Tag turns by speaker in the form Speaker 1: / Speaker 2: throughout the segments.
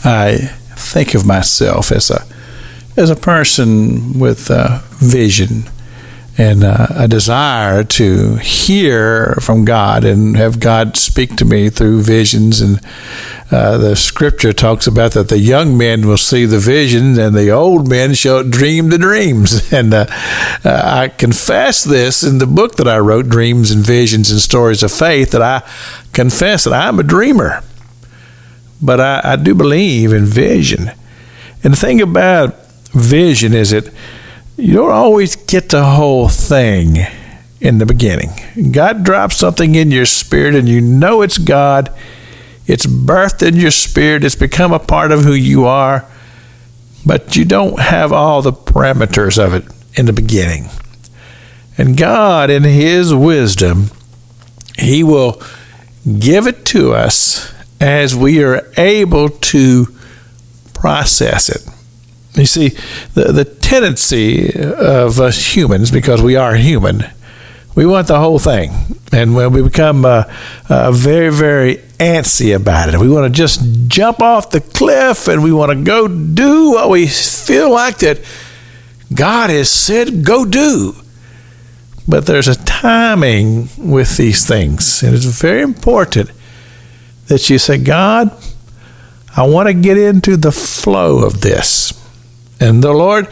Speaker 1: I think of myself as a person with vision and a desire to hear from God and have God speak to me through visions. And the scripture talks about that the young men will see the visions and the old men shall dream the dreams. And I confess this in the book that I wrote, Dreams and Visions and Stories of Faith, that I confess that I'm a dreamer. But I do believe in vision. And the thing about vision is that you don't always get the whole thing in the beginning. God drops something in your spirit and you know it's God. It's birthed in your spirit. It's become a part of who you are. But you don't have all the parameters of it in the beginning. And God, in His wisdom, He will give it to us as we are able to process it. You see, the tendency of us humans, because we are human, we want the whole thing. And when we become very, very antsy about it, we want to just jump off the cliff and we want to go do what we feel like that God has said go do. But there's a timing with these things. And it's very important that you say, God, I want to get into the flow of this. And the Lord,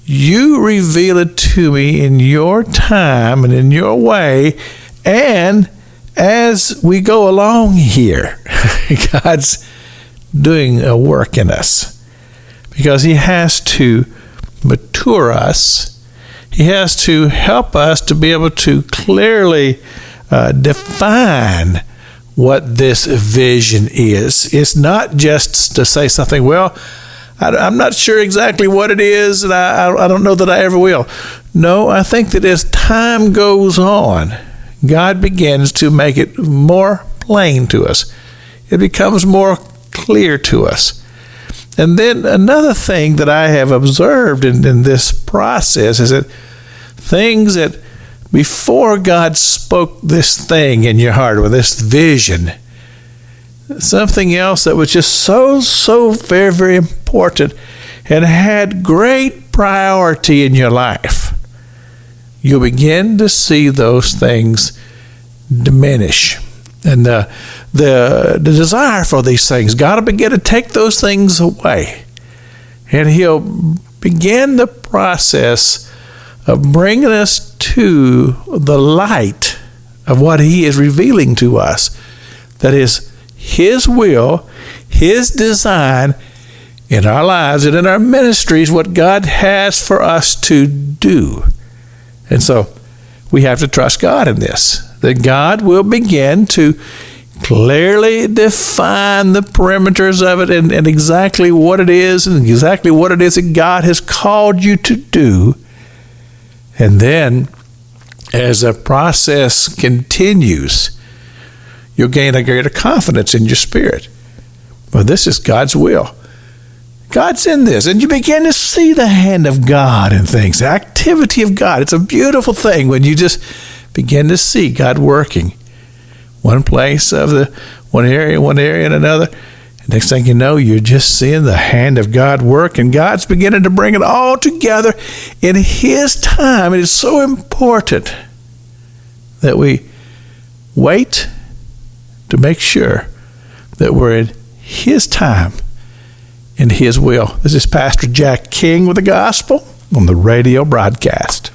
Speaker 1: you reveal it to me in your time and in your way. And as we go along here, God's doing a work in us because He has to mature us. He has to help us to be able to clearly define what this vision is. It's not just to say something, well, I'm not sure exactly what it is, and I don't know that I ever will. No, I think that as time goes on, God begins to make it more plain to us. It becomes more clear to us. And then another thing that I have observed in this process is that things that before God spoke this thing in your heart or this vision, something else that was just so very, very important and had great priority in your life, you'll begin to see those things diminish. And the desire for these things, God will begin to take those things away. And He'll begin the process of bringing us to the light of what He is revealing to us. That is His will, His design in our lives and in our ministries, what God has for us to do. And so we have to trust God in this, that God will begin to clearly define the perimeters of it and exactly what it is and exactly what it is that God has called you to do. And then as the process continues, you'll gain a greater confidence in your spirit. Well, this is God's will. God's in this. And you begin to see the hand of God in things, the activity of God. It's a beautiful thing when you just begin to see God working. One place of one area and another. And next thing you know, you're just seeing the hand of God work, and God's beginning to bring it all together in His time. It is so important that we wait to make sure that we're in His time and His will. This is Pastor Jack King with the Gospel on the radio broadcast.